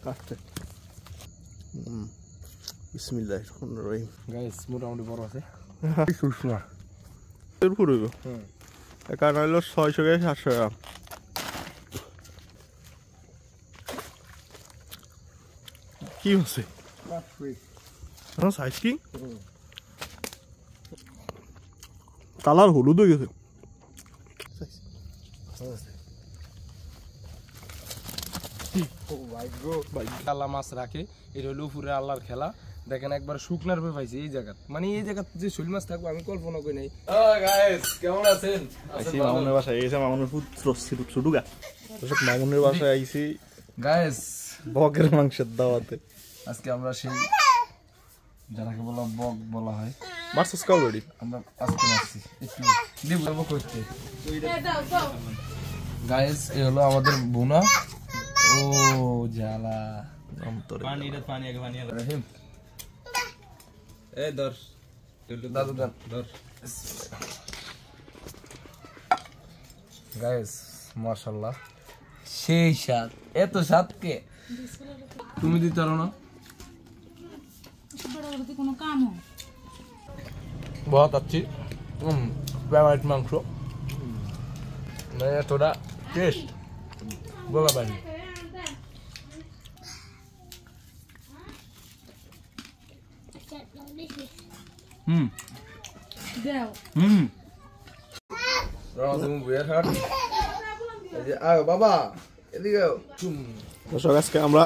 কাটতে বিসমিল্লাহিররহমানিররহিম গাইস মোটামুটি বড় আছে সুষমা এর পুরো এখানে হলো 600 থেকে 700 গ্রাম কি হচ্ছে সাইজ কি কালার হলুদ হয়ে গেছে আল্লাহ মাছ রাখে এটা হলো উপরে আল্লাহর খেলা দেখেন একবার শুকনার পে পাইছি এই জায়গা মানে এই জায়গা যে শৈল মাছ থাকবো আমি কল্পনা করি নাই কেমন আছেন মামুনের বাসায় এসে মামুনের পুত্র ছুটুগা মামুনের বাসায় আইছি গাইস বকের মাংসের দাওয়াতে আজকে আমরা সেই যারাকে বলা বক বলা হয় মারছস কাউ রেডি আমরা আজকে মারছি একটু দিব করতে গাইস এই হলো আমাদের বোনা ও জ্বালা পানি আগে পানি রহিম এই ধর দাদু দান ধর গাইস মাশাআল্লাহ সেই স্বাদ এত স্বাদ কে তুমি দিতে পারো না কোনো কাম बहुत अच्छी फेवरेट मांस मैं थोड़ा टेस्ट बोला भाई বাবা এদিকে দর্শক আজকে আমরা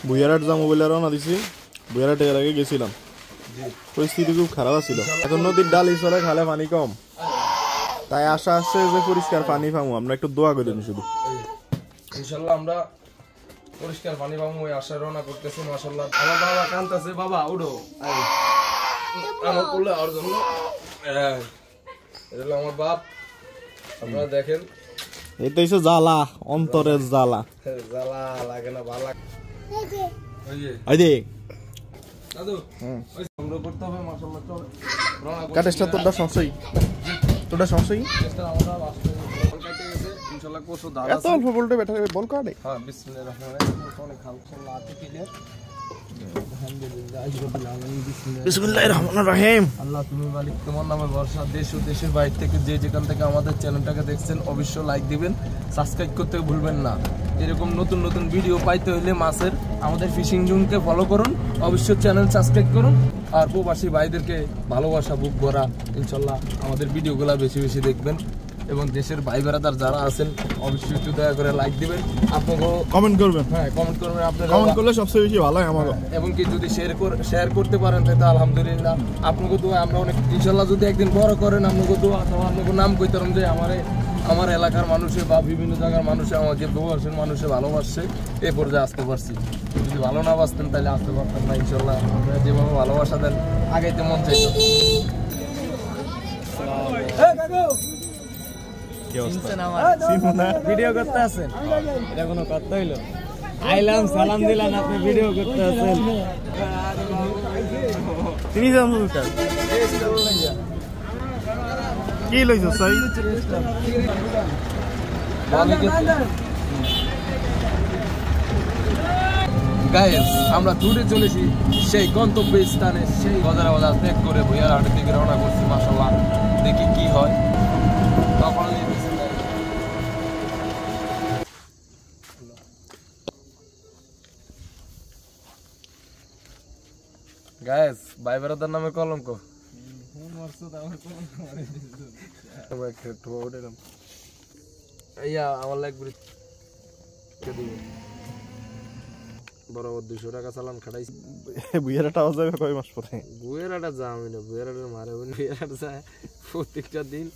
বুইয়ারহাট যাবো বলে রওনা দিছি বুইয়ারহাট এর আগে গেছিলাম পরিস্থিতি খুব খারাপ ছিল এখন নদীর ডালি চলে খালে পানি কম তাই আশা আছে যে পরিষ্কার পানি পাবো আমরা একটু দোয়া করি শুধু ইনশাআল্লাহ আমরা পরিষ্কার পানি পাবো ওই আশা রওনা করতেছি মাশাআল্লাহ আমার বাবা কাঁদতেছে বাবা উঠো আমার কোলে আর জন্য এটা হলো আমার বাপ আপনারা দেখেন এটা হচ্ছে জ্বালা অন্তরের জ্বালা জ্বালা লাগে না ভালো এই যে দাদু ওই সংগ্রহ করতে হবে মাশাআল্লাহ চল কাটেস্টা তোরটা সমস্যাই টেস্টার আমরা আসলে বল কাটে গেছে ইনশাআল্লাহ কোসো দাদা এত অল্প বলতে বেটা বল কাটে হ্যাঁ বিসমিল্লাহির রহমানির রহিম অনেক হালকা আছে ক্লিয়ার বিসমিল্লাহির রহমানির রহিম আল্লাহ তুমি মালিক তোমার নামে ভরসা দেশ ও দেশের বাইরে থেকে যে যেখান থেকে আমাদের চ্যানেলটাকে দেখছেন অবশ্যই লাইক দিবেন সাবস্ক্রাইব করতে ভুলবেন না এরকম নতুন নতুন ভিডিও পাইতে হলে মাছের আমাদের ফিশিং জোনকে ফলো করুন অবশ্যই চ্যানেল সাবস্ক্রাইব করুন আর প্রবাসী ভাইদেরকে ভালোবাসা বুক ভরা ইনশাআল্লাহ আমাদের ভিডিওগুলো বেশি বেশি দেখবেন এবং দেশের ভাই বেরাদার যারা আছেন অবশ্যই একটু দয়া করে লাইক দিবেন আপনাকে কমেন্ট করবেন হ্যাঁ কমেন্ট করবেন আপনারা কমেন্ট করলে সবচেয়ে বেশি ভালো হয় আমারও এবং কি যদি শেয়ার করতে পারেন তাহলে আলহামদুলিল্লাহ আপনাকে দোয়া আমরা অনেক ইনশাআল্লাহ যদি একদিন বড় করেন আপনাকে দোয়া অথবা আপনাকে নাম কইতাম যে আমার এলাকার মানুষে বা বিভিন্ন জায়গার মানুষে আমাকে প্রবাসীর মানুষে ভালোবাসছে এই পর্যায়ে আসতে পারছি যদি ভালো না বাসতেন তাহলে আসতে পারতাম না ইনশাআল্লাহ আপনারা যেভাবে ভালোবাসা দেন আগাইতে মন চাইতো ভিডিও করতে আছেন এটা কোনো কথা হইলো আইলাম সালাম দিলাম আপনি ভিডিও করতে আছেন তিনি জানো কি লইছ সাই গাইস আমরা দূরে চলেছি সেই গন্তব্য স্থানে সেই বাজারে বাজার ত্যাগ করে বুইয়ারহাটের দিকে রওনা করছি মাশাআল্লাহ দেখি কি হয় তখন গাইস ভাই বেরাদার নামে কলঙ্ক আমার লাগবে বরাবর 200 টাকা চালান খাটাইছি বুইয়ারহাট আওয়াজ যাবে কয় মাস পরে বুইয়ারহাট যাওয়া না বুইয়ারহাটের মারে বুইয়ারহাট যায় প্রত্যেকটা দিন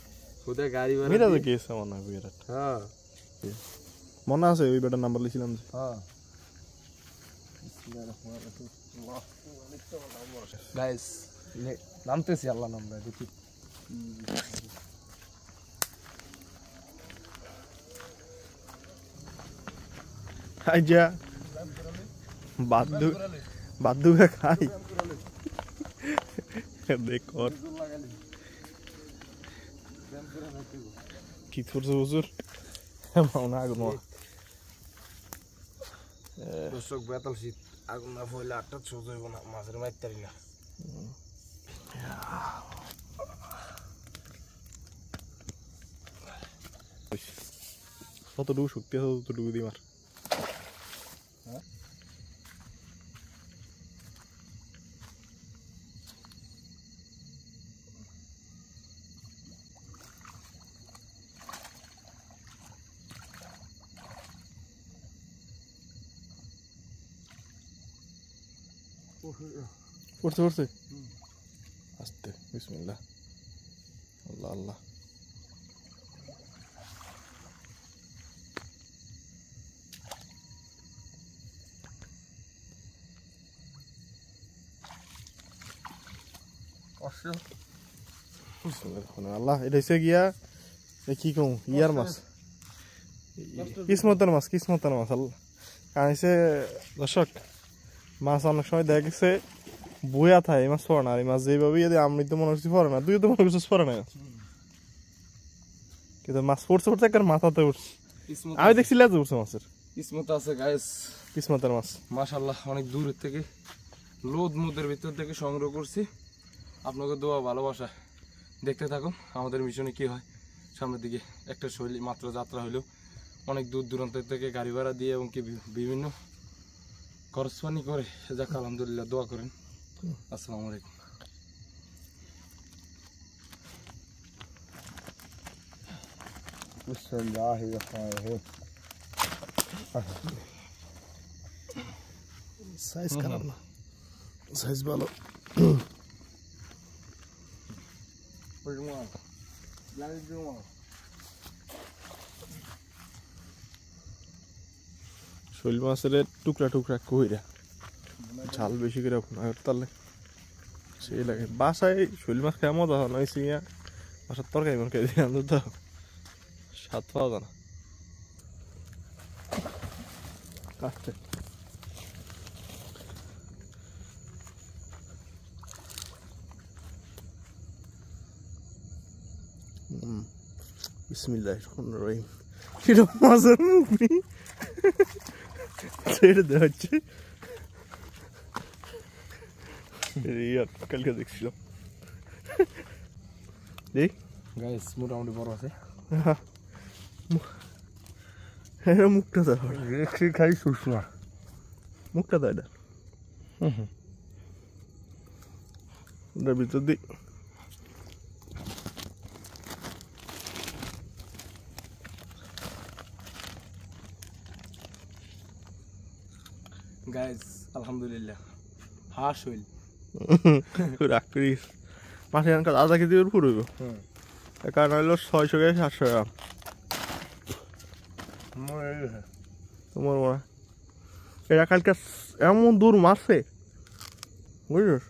ওদের গাড়ি ভাড়া মিরাজে গেছে মনে হয় বুইয়ারহাট হ্যাঁ মনে আছে ওই বেটার নাম্বার লিখিলাম যে হ্যাঁ গাইস নামতেছি আল্লাহ নামরা দেখি আইজা বাদু খাই দেখ কি করছো হুজুর মাওনা আগুন দর্শক বেতাল শীত আগুন না ফইলে আটটা সোজ হইব না মাছের মাইতারি না কতটুকু শক্তি আছে ততটুকু দিয়ে মার পড়ছে পড়ছে আস্তে বিসমিল্লাহ আল্লাহ আল্লাহ আল্লাহ এটা হচ্ছে গিয়া কি কম ইয়ার মাছ কিসমতের মাছ আল্লাহ কারণ দর্শক মাছ অনেক সময় দেখা গেছে বইয়া থাকে এই মাছ পড়ে না আর এই মাছ যেভাবে আমি তো মনে করছি পড়ে না তুই তো মনে করছিস পড়ে না কিন্তু মাছ পড়ছে পড়ছে একবার মাথাতে উঠছে আমি দেখছি লেজে উঠছে মাছের কিসমত আছে গাইস কিসমতের মাছ মাশাআল্লাহ অনেক দূর থেকে লোদ মুদের ভিতর থেকে সংগ্রহ করছি আপনাকে দোয়া ভালোবাসা দেখতে থাকুন আমাদের মিশনে কি হয় সামনের দিকে একটা শৈলী মাত্র যাত্রা হইলেও অনেক দূর দূরান্ত থেকে গাড়ি ভাড়া দিয়ে এবং কি বিভিন্ন খরচপানি করে যাক আলহামদুলিল্লাহ দোয়া করেন আসসালামু আলাইকুম সাইজ খারাপ না সাইজ ভালো শৈল মাছের টুকরা টুকরা কইরা ঝাল বেশি করে তাহলে সেই লাগে বাসায় শৈল মাছ খাওয়া মজা হয় না সিয়া বাসার তরকারি মন খেয়ে দিয়ে তো স্বাদ পাওয়া যায় না কাটতে বিসমিল্লাহির রহিম এটা মাছের মুখ নেই ছেড়ে দেওয়া হচ্ছে কালকে দেখছিলাম দেখ গাইস মোটামুটি বড় আছে মুখটা দেয় খাই সুষমা মুখটা দেয় এটা ওটার ভিতর দিই গাইস আলহামদুলিল্লাহ হাঁস হইল রাগ করিস মাসে এখানকার আধা কেজির উপর হইব কারণ হইলো 600 থেকে 700 গ্রাম তোমার মনে এরা কালকে এমন দূর মারছে বুঝছিস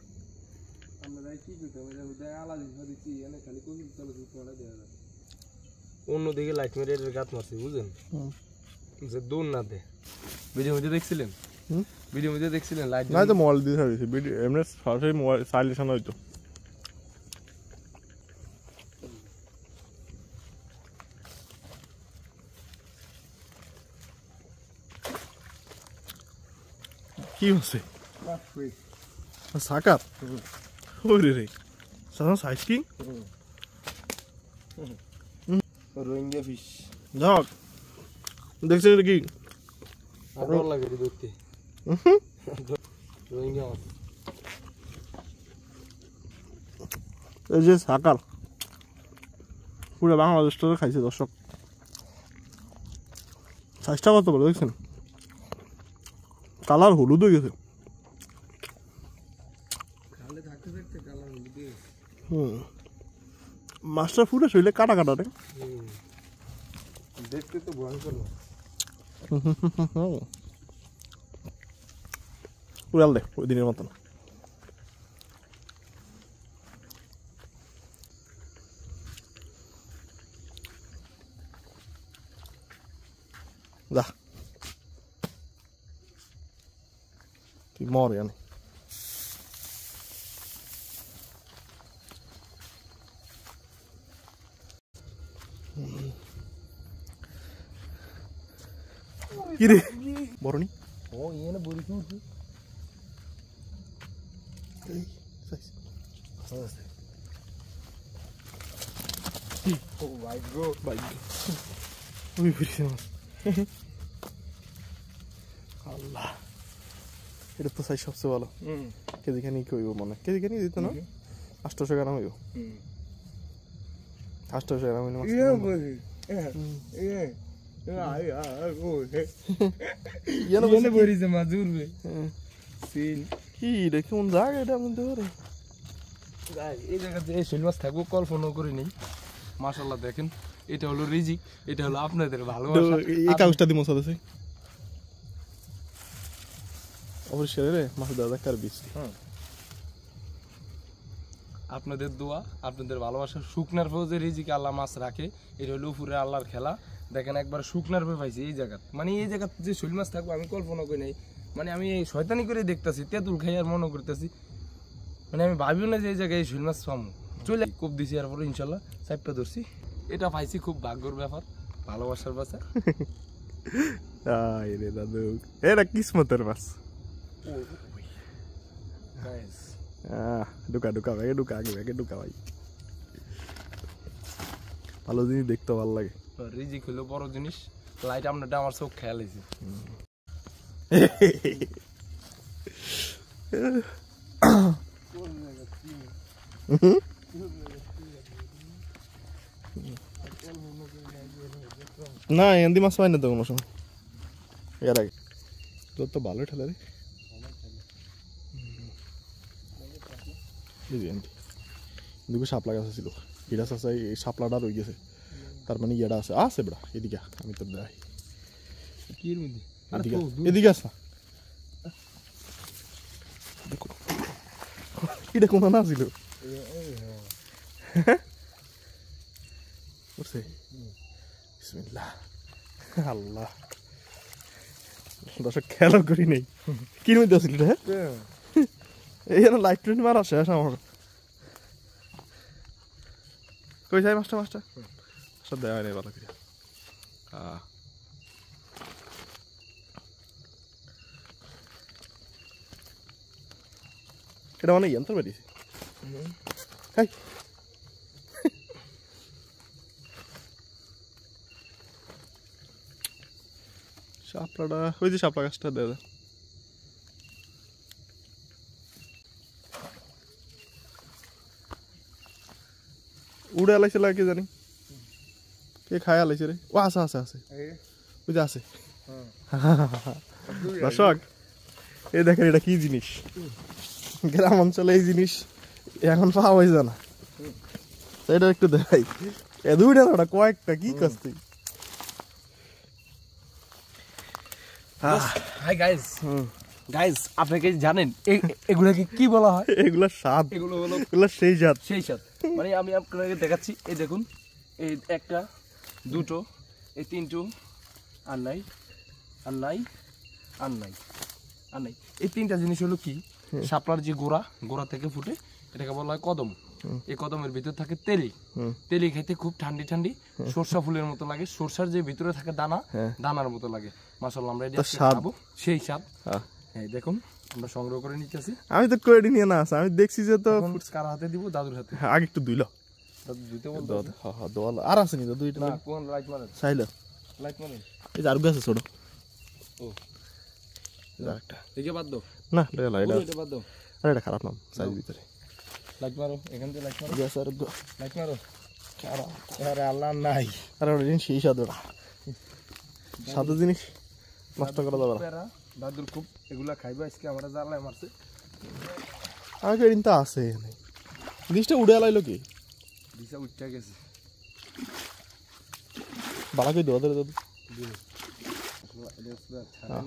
অন্যদিকে লাইট মেরে গাছ মারছি বুঝলেন যে দূর না দে ভিডিও মধ্যে দেখছিলেন লাইট না তো মোবাইল দিয়ে ছাড়িয়েছি ভিডিও এমনি সরাসরি মোবাইল সাইলেশন হইতো কি হচ্ছে সাকার ওরে রে সাধারণ সাইজ কি রোহিঙ্গা ফিশ যাক দেখছেন এটা কি ভালো লাগে দেখতে রোহিঙ্গা মাছ এই যে সাকার পুরো বাংলাদেশ তো খাইছে দর্শক সাইজটা কত বড় দেখছেন কালার হলুদ হয়ে গেছে মাছটা পুরো শরীরে কাটা কাটা রে দেখতে তো ভয়ঙ্কর উড়াল দে ওই দিনের মতন যা তুই মর জানি কি রে বড় নি ও এনে বড়ি কি উঠি ও ভাই গো ওই বুঝছি মাছ আল্লাহ এটা তো সাইজ সবচেয়ে ভালো কেজি খানি কি হইব মনে কেজি খানি দিত না 800 গ্রাম হইব 800 গ্রাম হইলে মাছ এনে বড়ি যে মাছ উঠবে সিল কি রে কোন জায়গা এটা আমি ধরে এই জায়গাতে এই শৈল মাছ থাকবো কল্পনা করি নেই মাশাআল্লাহ দেখেন এটা হলো রিজিক এটা হলো আপনাদের ভালোবাসা এই কাগজটা দিমো সাথে অবশ্যই রে মাছ দাদা কার বিচ আপনাদের দোয়া আপনাদের ভালোবাসা শুকনার পর যে রিজিক আল্লাহ মাছ রাখে এটা হলো উপরে আল্লাহর খেলা দেখেন একবার শুকনার পর পাইছি এই জায়গা মানে এই জায়গা যে শৈল মাছ থাকবো আমি কল্পনা করি নাই মানে আমি এই শয়তানি করে দেখতেছি তেঁতুল খাই আর মনে করতেছি মানে আমি ভাবিও না যে এই জায়গায় শৈল মাছ পাবো চলে কোপ দিছি আর পরে ইনশাল্লাহ চাপটা ধরছি এটা পাইছি খুব ভাগ্যর ব্যাপার ভালোবাসার বাসা আই রে দাদু এটা কিসমতের মাছ ঢুকা ঢুকা ভাই ঢুকা আগে ঢুকা ভাই ভালো জিনিস দেখতে ভালো লাগে রিজিক হলো বড় জিনিস লাইট আপনারটা আমার চোখ খেয়াল হয়েছে না এন্দি মাছ পাই না তো কোনো সময় এর আগে তোর তো ভালোই ঠেলা রে এদিকে শাপলা গাছ ছিল হিরাস আছে এই শাপলাটা রয়ে গেছে তার মানে ইয়েটা আছে আছে বেড়া এদিকে আমি তো দেখাই এদিকে আস না এটা কোন না ছিল বুঝছে বিসমিল্লাহ আল্লাহ দর্শক খেয়ালও করি নেই কি মধ্যে আসছিল হ্যাঁ এই লাইট ট্রেন মারা শেষ আমার কই যাই মাস্টার সব দেওয়া নেই ভালো করে এটা মানে যন্ত্র বেরিয়েছে হাই শাপলাটা ওই যে শাপলা গাছটা দেয় উড়ে আলাইছে লাগে কে জানি কে খায় আলাইছে রে ও আছে আছে আছে ওই যে আছে দর্শক এই দেখেন এটা কি জিনিস গ্রাম অঞ্চলে এই জিনিস এখন পাওয়া যায় না এটা একটু দেখাই এ দুইটা ওটা কয়েকটা কি করছি হাই গাইস গাইস আপনি কি জানেন এগুলাকে কি বলা হয় এগুলা স্বাদ এগুলো হলো এগুলা সেই জাত মানে আমি আপনাকে দেখাচ্ছি এই দেখুন এই একটা দুটো এই তিনটো আর নাই আর নাই আর নাই আর নাই এই তিনটা জিনিস হলো কি শাপলার যে গোড়া থেকে ফুটে এটাকে বলা হয় কদম এই কদমের ভিতর থাকে তেলি খাইতে খুব ঠান্ডি ঠান্ডি সরষা ফুলের মতো লাগে সরষার যে ভিতরে থাকে দানা দানার মতো লাগে মাশাআল্লাহ আমরা এটা খাবো সেই স্বাদ হ্যাঁ দেখুন আমরা সংগ্রহ করে নিতেছি আমি তো কোয়েডি নিয়ে না আছে আমি দেখছি যে তো কার হাতে দিব দাদুর হাতে আগে একটু দুইলো দাদু দিতে বল হ্যাঁ দোয়াল আর আছে নি তো দুইটা না কোন লাইট মারেন চাইলো লাইট মারেন এই যে আর গাছ ছোট ও একটা একে বাদ দাও না লাইট এটা বাদ দাও আরে এটা খারাপ নাম সাইজ ভিতরে লাইট মারো এখান থেকে লাইট মারো গ্যাস আর লাইট মারো আরে আল্লাহ নাই আরে ওটা জিনিস সেই সাদা সাদা জিনিস নষ্ট করা যাবে না দাদুর খুব এগুলা খাইবা আজকে আমরা জ্বালায় মারছে আগে এদিন তো আছে জিনিসটা উড়ে আলাইলো কি দিশা উঠতে গেছে বালা করে দেওয়া দাদু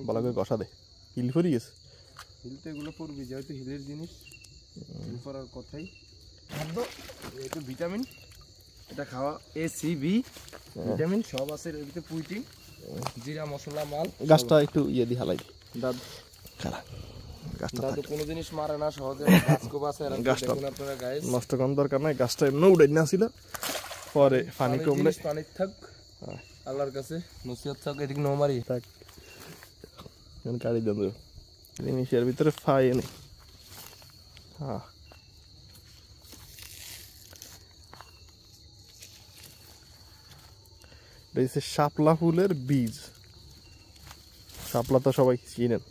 বালা করে কষা দে হিল ফরি গেছে হিল তো এগুলো পড়বি যেহেতু হিলের জিনিস হিল পড়ার কথাই খাদ্য এটা ভিটামিন এটা খাওয়া এ সি বি ভিটামিন সব আছে এর ভিতরে পুইটি জিরা মশলা মাল গাছটা একটু ইয়ে দি হালাই দাদু খালা গাছটা দাদু কোনো জিনিস মারে না সহজে গাছকো বাসে আর দেখুন আপনারা গাইস নষ্ট করার দরকার নাই গাছটা এমনি উড়ে না ছিল পরে পানি কমলে পানি থাক আল্লাহর কাছে নসিহত থাক এদিক নো মারি থাক কাড়ি দেন জিনিসের ভিতরে ফাই নেই। হ্যাঁ এটা শাপলা ফুলের বীজ। শাপলা তো সবাই চিনেন।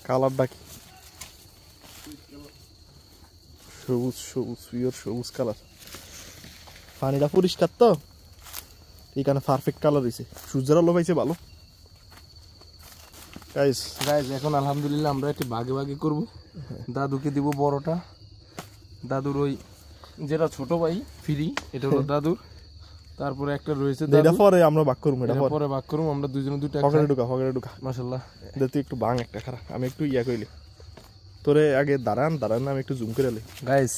কালারটা কি সবুজ সবুজ পিওর সবুজ কালার। পানিটা পরিষ্কার তো এখানে পারফেক্ট কালার হয়েছে। সূর্যের আলো পাইছে ভালো। গাইস এখন আলহামদুলিল্লাহ আমরা একটি ভাগে ভাগে করব। দাদুকে দিব বড়টা, দাদুর ওই যেটা ছোট ভাই ফ্রি এটা হলো দাদুর। তারপরে একটা রয়েছে এটা পরে আমরা ভাগ করব। এটা পরে ভাগ করব আমরা দুইজনে দুইটা। পকেটে ঢুকা মাশাআল্লাহ। তুই একটু ভাঙ একটা খারাপ, আমি একটু ইয়া কইলি তোরে আগে দাঁড়ান আমি একটু জুম করে এলি। গাইস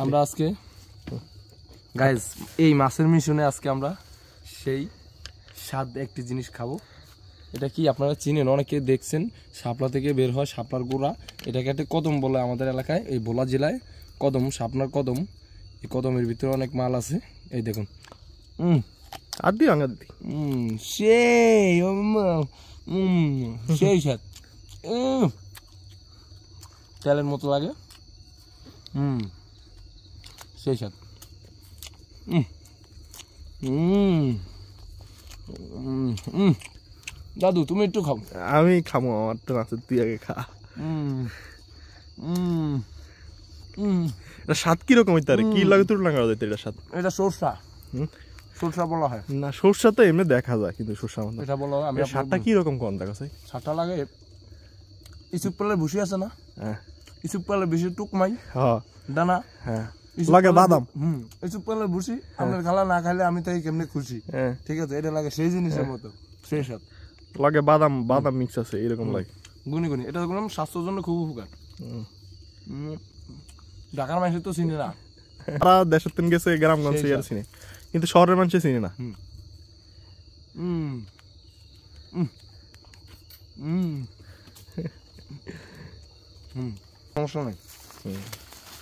আমরা আজকে এই মাছের মিশনে আজকে আমরা সেই স্বাদ একটি জিনিস খাবো। এটা কি আপনারা চিনেন, অনেকে দেখছেন, শাপলা থেকে বের হয় শাপলার গোড়া। এটাকে একটা কদম বলে আমাদের এলাকায়, এই ভোলা জেলায় কদম, শাপলার কদম। এই কদমের ভিতরে অনেক মাল আছে। এই দেখুন আর দি আঙ্গা দিদি সেই সেই স্বাদ, তেলের মতো লাগে। সেই স্বাদ। দাদু তুমি একটু খাও। আমি খাবো, আমার তো আছে, তুই আগে খা। এটা স্বাদ কিরকম হইতে পারে? কি লাগে তোর লাগা যাইতে? এটা স্বাদ, এটা সরষা, সরষা বলা হয় না? সরষা তো এমনি দেখা যায়, কিন্তু সরষা মানে এটা বলা হয়। আমি স্বাদটা কি রকম কোন দেখা যায়? স্বাদটা লাগে ইসুপ পালের ভুসি আছে না? হ্যাঁ, ইসুপ পালের ভুসি টুকমাই হ্যাঁ দানা, হ্যাঁ লাগে বাদাম। ইসুপ পালের ভুসি আপনার খালা না খাইলে আমি তাই কেমনে খুশি। ঠিক আছে, এটা লাগে সেই জিনিসের মতো, সেই স্বাদ লাগে। বাদাম বাদাম মিক্স আছে এরকম লাগে। গুনি গুনি এটা দেখলাম স্বাস্থ্যের জন্য খুব উপকার। ঢাকার মানুষ তো চিনি না, তারা দেশের তিন গেছে গ্রামগঞ্জে আর চিনি, কিন্তু শহরের মানুষ চিনি না। সমস্যা নেই,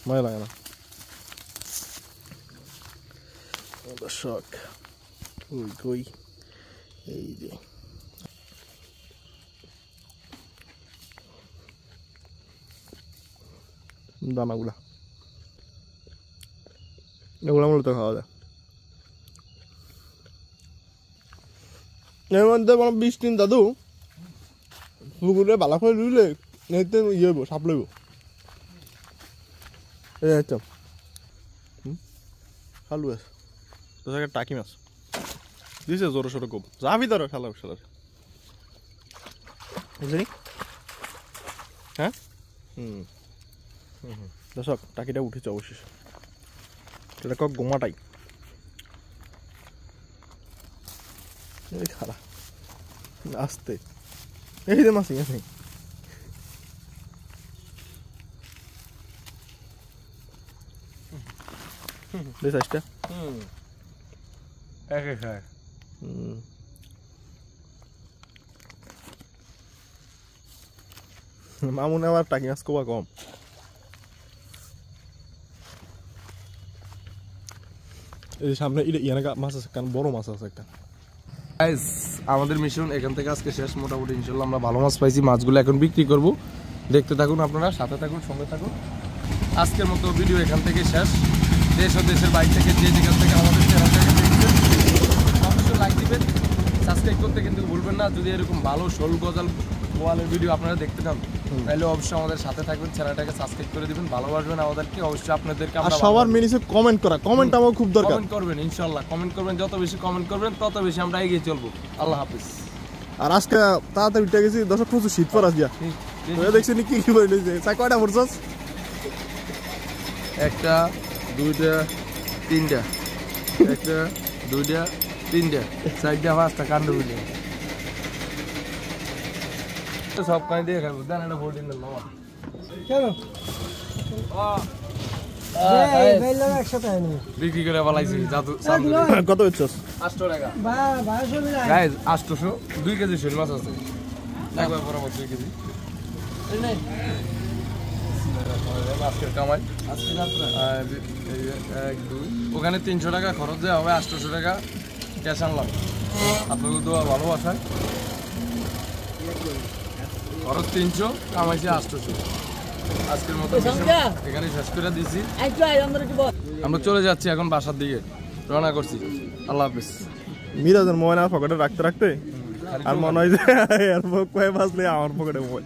মজা লাগে না। দর্শক কই এই যে দানাগুলা, এগুলা মূলত খাওয়া যায়। এর মধ্যে 20 দিন দাদু পুকুরে বালা করে রুইলে ইয়ে হইব, সাপ লইব। এই আচ্ছা খালু আছে তো জায়গায় টাকি মাছ দিছে জোরে সোরে খুব। যাবি ধরো খেলা খেলার বুঝলি? হ্যাঁ দর্শক টাকিটা উঠেছে অবশেষে। এটা কক গোমাটাই খারাপ আসতে এই যে মাসি আছে সাইজটা একে খায়। মামুনে আবার টাকি মাছ কোয়া কম। এই সামনে ইয়ানা মাছ আছে, কারণ বড় মাছ আছে একটা। গাইস আমাদের মিশন এখান থেকে আজকে শেষ মোটামুটি। ইনশাল্লাহ আমরা ভালো মাছ পাইছি, মাছগুলো এখন বিক্রি করব। দেখতে থাকুন আপনারা, সাথে থাকুন, সঙ্গে থাকুন। আজকের মতো ভিডিও এখান থেকে শেষ। দেশ ও দেশের বাইরে থেকে যে যেখান থেকে আমাদের চ্যানেলটাকে দেখছেন অবশ্যই লাইক দিবেন, সাবস্ক্রাইব করতে কিন্তু ভুলবেন না। যদি এরকম ভালো শোল গজাল বোয়ালের ভিডিও আপনারা দেখতে চান তাহলে অবশ্যই আমাদের সাথে থাকবেন, চ্যানেলটাকে সাবস্ক্রাইব করে দিবেন, ভালোবাসবেন আমাদেরকে। অবশ্যই আপনাদেরকে আর সবার মিনিসে কমেন্ট করা, কমেন্ট আমার খুব দরকার। কমেন্ট করবেন, ইনশাআল্লাহ কমেন্ট করবেন। যত বেশি কমেন্ট করবেন তত বেশি আমরা এগিয়ে চলবো। আল্লাহ হাফেজ। আর আজকে তাড়াতাড়ি উঠে গেছি দর্শক, প্রচুর শীত পড়া দিয়া দেখছি কি কি বলে চাই। কয়টা পড়ছস? একটা দুইটা তিনটা, একটা দুইটা তিনটা, চারটা পাঁচটা কাণ্ড মিলে সব কানে দিয়ে খাবো। দেন একটা ভোট দিন বিক্রি করে পালাইছি। কত হচ্ছস? 800 টাকা গাইস, 800 2 কেজি শোল মাছ আছে, একবার বরাবর 2 কেজি। আজকের কামাই এক দুই, ওখানে 300 টাকা খরচ দেওয়া হবে, 800 টাকা ক্যাশ আনলাম। আপনাকে দোয়া ভালোবাসায় খরচ 300, কামাইছে 800। আজকের মতো এখানে শেষ করে দিছি। আমরা চলে যাচ্ছি এখন বাসার দিকে, রওনা করছি। আল্লাহ হাফিজ। মিরাজের মোবাইল আর পকেটে রাখতে রাখতে আর মনে হয় যে এর কয়ে বাজলে আমার পকেটে মোবাইল।